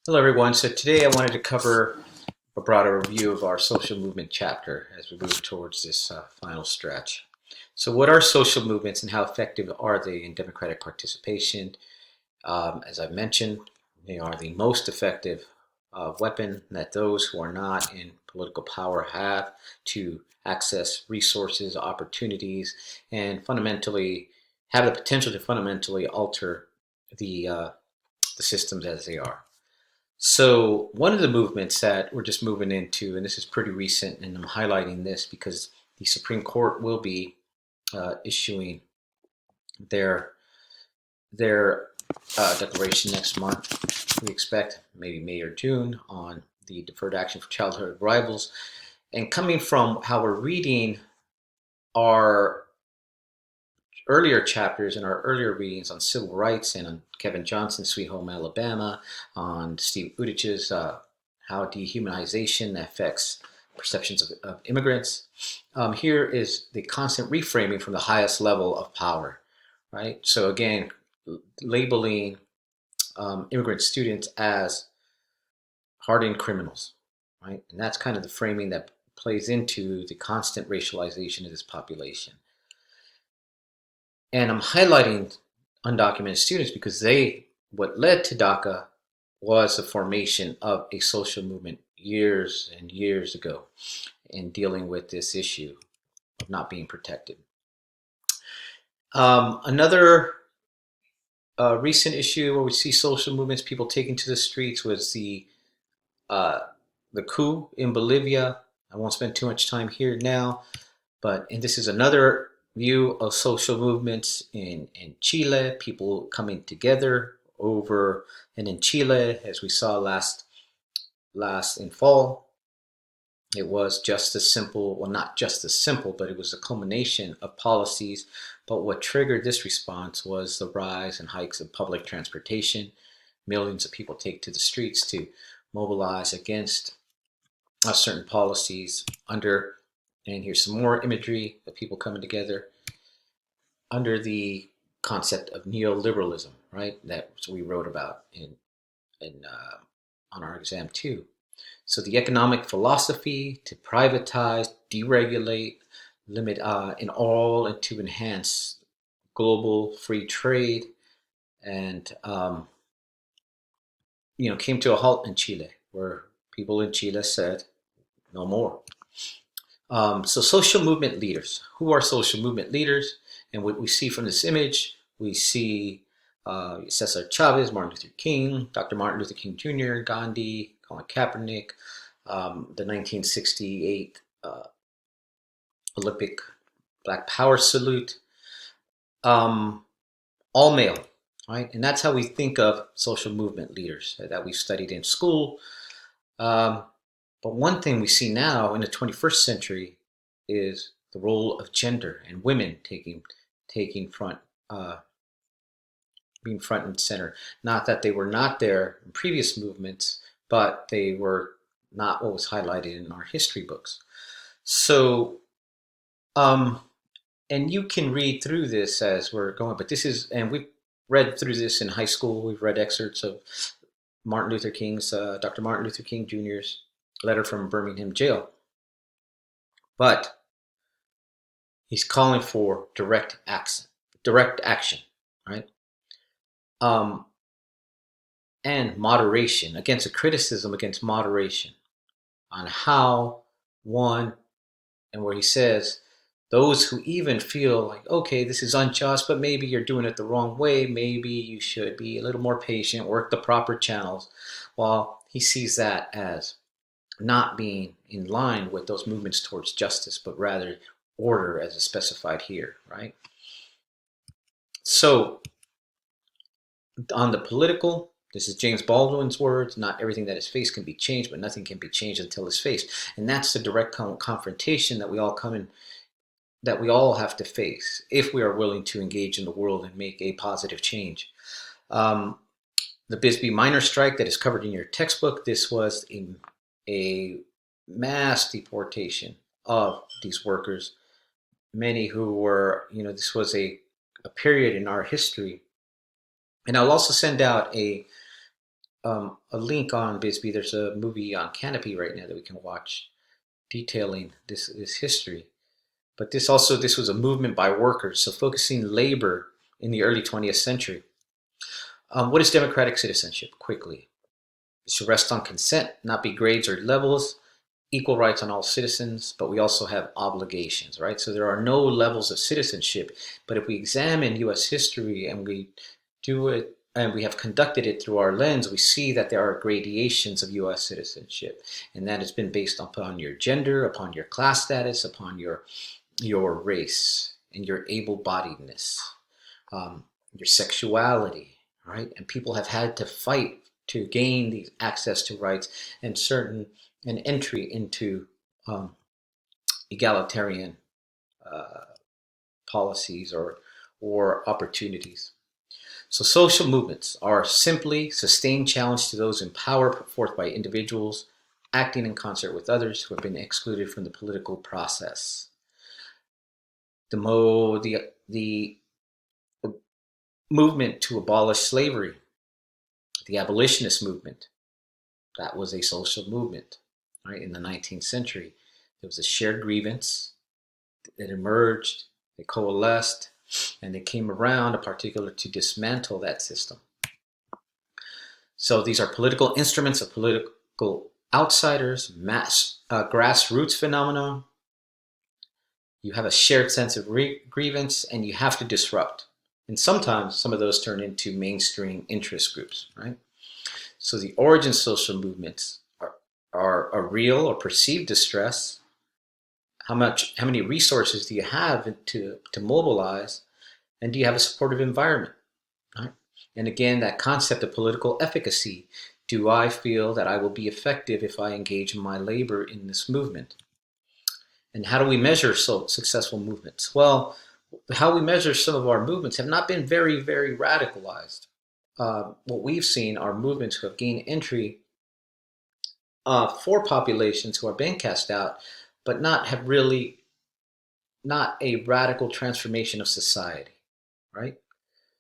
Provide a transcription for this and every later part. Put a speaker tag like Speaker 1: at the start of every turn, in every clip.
Speaker 1: Hello, everyone. So today I wanted to cover a broader review of our social movement chapter as we move towards this final stretch. So what are social movements and how effective are they in democratic participation? As I mentioned, they are the most effective weapon that those who are not in political power have to access resources, opportunities, and fundamentally have the potential to fundamentally alter the systems as they are. So one of the movements that we're just moving into, and this is pretty recent, and I'm highlighting this because the Supreme Court will be issuing their declaration next month. We expect maybe May or June on the deferred action for childhood arrivals. And coming from how we're reading our earlier chapters and our earlier readings on civil rights and on Kevin Johnson's Sweet Home Alabama, on Steve Buttigieg's how dehumanization affects perceptions of immigrants. Here is the constant reframing from the highest level of power, right? So again, labeling immigrant students as hardened criminals, right? And that's kind of the framing that plays into the constant racialization of this population. And I'm highlighting undocumented students because what led to DACA was the formation of a social movement years and years ago in dealing with this issue of not being protected. Another recent issue where we see social movements, people taking to the streets, was uh, the coup in Bolivia. I won't spend too much time here now, and this is another view of social movements in Chile, people coming together over, and in Chile, as we saw last in fall, it was just as simple, well, not just as simple, but it was a culmination of policies. But what triggered this response was the rise and hikes of public transportation. Millions of people take to the streets to mobilize against certain policies under, and here's some more imagery of people coming together under the concept of neoliberalism, right? That we wrote about in on our exam too. So the economic philosophy to privatize, deregulate, limit, and to enhance global free trade, and came to a halt in Chile, where people in Chile said, "No more." So social movement leaders. Who are social movement leaders? And what we see from this image, we see Cesar Chavez, Martin Luther King, Dr. Martin Luther King Jr., Gandhi, Colin Kaepernick, the 1968 Olympic Black Power salute, um, all male, right? And that's how we think of social movement leaders that we've studied in school. Um, But one thing we see now in the 21st century is the role of gender and women taking front, being front and center. Not that they were not there in previous movements, but they were not what was highlighted in our history books. So, um, and you can read through this as we're going, but and we've read through this in high school. We've read excerpts of Dr. Martin Luther King Jr.'s letter from Birmingham Jail. But he's calling for direct action, right? Um, and moderation, against a criticism against moderation on how one, and where he says, those who even feel like, okay, this is unjust, but maybe you're doing it the wrong way, maybe you should be a little more patient, work the proper channels. Well, he sees that as not being in line with those movements towards justice, but rather order as is specified here, right? So on the political, this is James Baldwin's words, not everything that is faced can be changed, but nothing can be changed until it's faced. And that's the direct confrontation that we all have to face if we are willing to engage in the world and make a positive change. Um, the Bisbee miners' strike that is covered in your textbook, this was a mass deportation of these workers, many who were, this was a period in our history. And I'll also send out a link on Bisbee. There's a movie on Canopy right now that we can watch detailing this history. But this was a movement by workers, so focusing labor in the early 20th century. What is democratic citizenship? Quickly, it should rest on consent, not be grades or levels. Equal rights on all citizens, but we also have obligations, right? So there are no levels of citizenship. But if we examine U.S. history and we do it, and we have conducted it through our lens, we see that there are gradations of U.S. citizenship, and that has been based upon your gender, upon your class status, upon your race, and your able-bodiedness, your sexuality, right? And people have had to fight to gain these access to rights and an entry into egalitarian policies or opportunities. So social movements are simply sustained challenge to those in power put forth by individuals acting in concert with others who have been excluded from the political process. The movement to abolish slavery, the abolitionist movement, that was a social movement, right? In the 19th century, there was a shared grievance that emerged, they coalesced, and they came around a particular to dismantle that system. So these are political instruments of political outsiders, mass grassroots phenomenon. You have a shared sense of grievance, and you have to disrupt. And sometimes some of those turn into mainstream interest groups, right? So the origin social movements are a real or perceived distress. How many resources do you have to mobilize, and do you have a supportive environment? Right? And again, that concept of political efficacy. Do I feel that I will be effective if I engage in my labor in this movement? And how do we measure successful movements? Well, how we measure some of our movements have not been very, very radicalized. What we've seen are movements who have gained entry for populations who are being cast out, but not a radical transformation of society, right?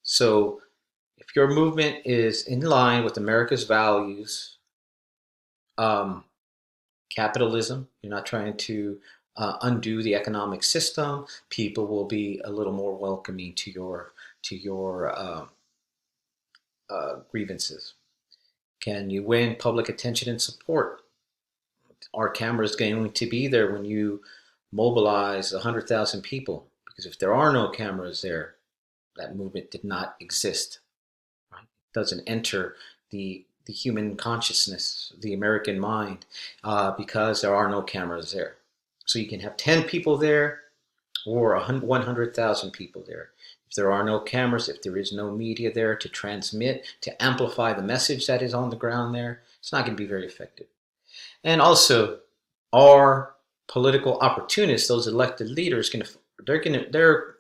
Speaker 1: So if your movement is in line with America's values, um, capitalism, you're not trying to undo the economic system, people will be a little more welcoming to your grievances. Can you win public attention and support? Are cameras going to be there when you mobilize 100,000 people? Because if there are no cameras there, that movement did not exist. Right? It doesn't enter the human consciousness, the American mind, because there are no cameras there. So you can have 10 people there or 100,000 people there. If there are no cameras, if there is no media there to transmit, to amplify the message that is on the ground there, it's not going to be very effective. And also, are political opportunists, those elected leaders, they're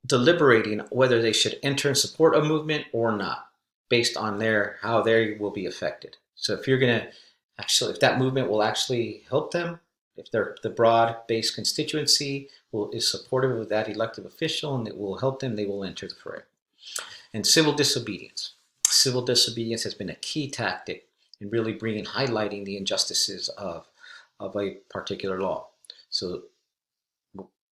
Speaker 1: deliberating whether they should enter and support a movement or not, based on how they will be affected. So if if that movement will actually help them, if the broad-based constituency is supportive of that elected official and it will help them, they will enter the fray. And civil disobedience. Civil disobedience has been a key tactic in really highlighting the injustices of a particular law. So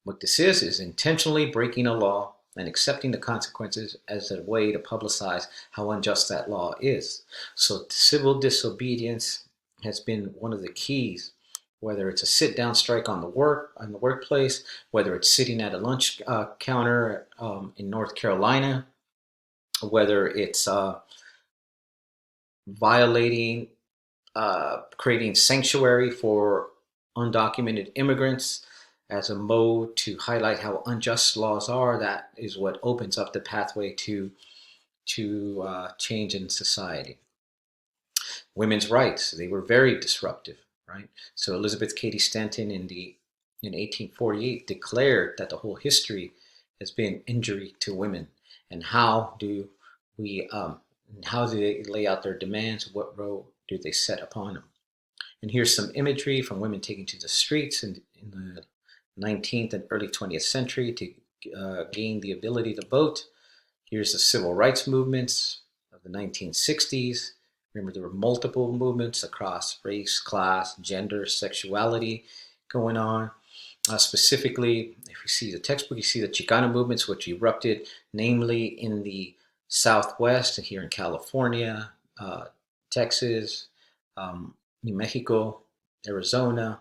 Speaker 1: what this is intentionally breaking a law and accepting the consequences as a way to publicize how unjust that law is. So civil disobedience has been one of the keys, whether it's a sit-down strike on the workplace, whether it's sitting at a lunch counter in North Carolina, whether it's violating, creating sanctuary for undocumented immigrants as a mode to highlight how unjust laws are. That is what opens up the pathway to change in society. Women's rights, they were very disruptive, right? So Elizabeth Cady Stanton in 1848 declared that the whole history has been injury to women, and how do they lay out their demands? What role do they set upon them? And here's some imagery from women taking to the streets in the 19th and early 20th century to gain the ability to vote. Here's the civil rights movements. the 1960s. Remember, there were multiple movements across race, class, gender, sexuality going on. Specifically, if you see the textbook, you see the Chicano movements, which erupted namely in the Southwest, here in California, Texas, New Mexico, Arizona,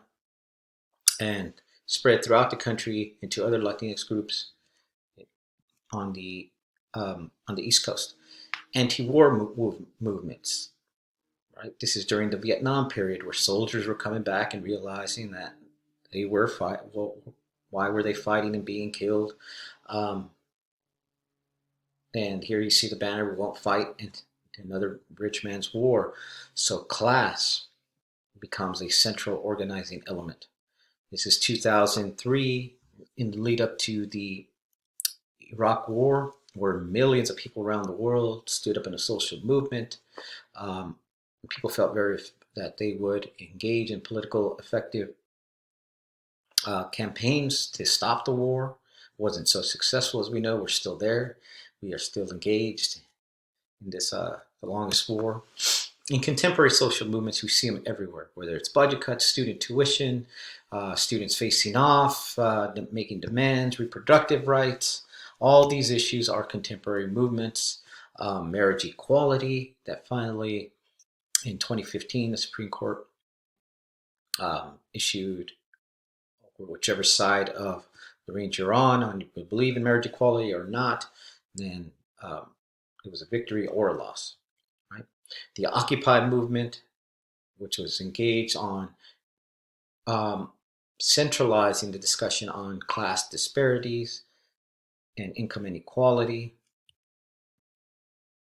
Speaker 1: and spread throughout the country into other Latinx groups on the East Coast. Anti-war movements. Right, this is during the Vietnam period, where soldiers were coming back and realizing that they were fighting. Well, why were they fighting and being killed? And here you see the banner, "We won't fight into another rich man's war." So class becomes a central organizing element. This is 2003, in the lead up to the Iraq War, where millions of people around the world stood up in a social movement. People felt that they would engage in political effective campaigns to stop the war. Wasn't so successful, as we know. We're still there. We are still engaged in this the longest war. In contemporary social movements, we see them everywhere, whether it's budget cuts, student tuition, students facing off, making demands, reproductive rights. All these issues are contemporary movements. Marriage equality, that finally, in 2015, the Supreme Court issued, whichever side of the range you're on you believe in marriage equality or not, then it was a victory or a loss. Right? The Occupy movement, which was engaged on centralizing the discussion on class disparities and income inequality.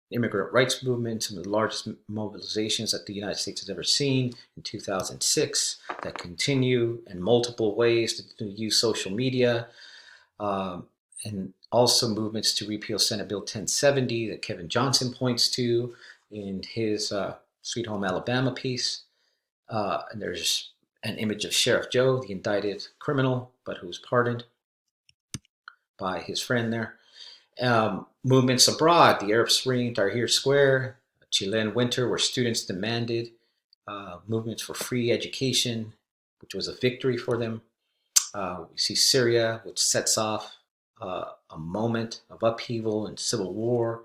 Speaker 1: Immigrant rights movement, some of the largest mobilizations that the United States has ever seen in 2006, that continue in multiple ways to use social media, and also movements to repeal Senate Bill 1070 that Kevin Johnson points to in his Sweet Home Alabama piece. And there's an image of Sheriff Joe, the indicted criminal, but who was pardoned by his friend there. Movements abroad, the Arab Spring, Tahrir Square, Chilean Winter, where students demanded movements for free education, which was a victory for them. We see Syria, which sets off a moment of upheaval and civil war.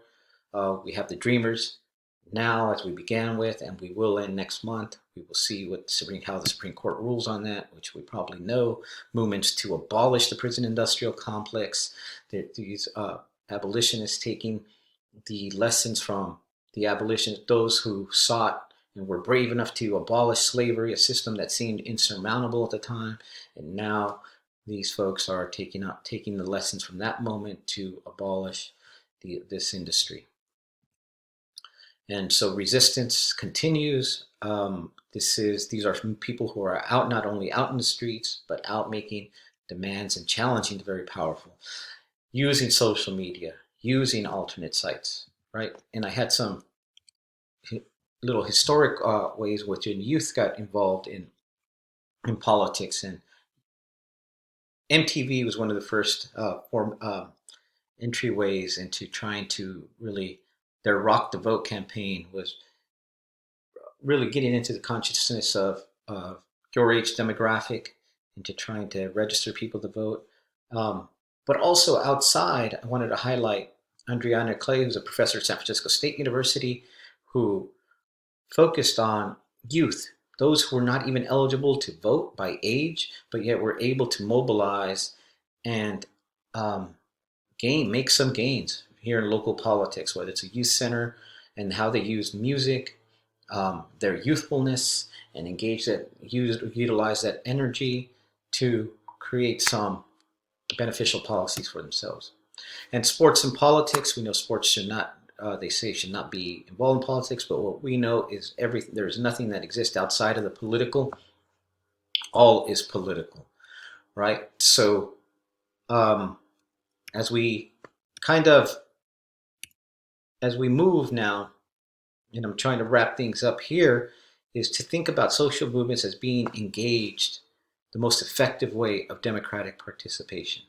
Speaker 1: We have the Dreamers. Now, as we began with, and we will end next month, we will see how the Supreme Court rules on that, which we probably know. Movements to abolish the prison industrial complex. These abolitionists taking the lessons from the abolitionists, those who sought and were brave enough to abolish slavery, a system that seemed insurmountable at the time. And now these folks are taking the lessons from that moment to abolish this industry. And so resistance continues. These are people who are out, not only out in the streets, but out making demands and challenging the very powerful, using social media, using alternate sites, right? And I had some little historic ways which youth got involved in politics, and MTV was one of the first entryways into trying to really, their Rock the Vote campaign was really getting into the consciousness of your age demographic, into trying to register people to vote. But also outside, I wanted to highlight Andriana Clay, who's a professor at San Francisco State University, who focused on youth, those who were not even eligible to vote by age, but yet were able to mobilize and make some gains here in local politics, whether it's a youth center and how they use music, their youthfulness, and utilize that energy to create some beneficial policies for themselves. And sports and politics, we know sports should not, they say should not be involved in politics, but what we know is there's nothing that exists outside of the political. All is political, right? So as we move now, and I'm trying to wrap things up here, is to think about social movements as being engaged, the most effective way of democratic participation.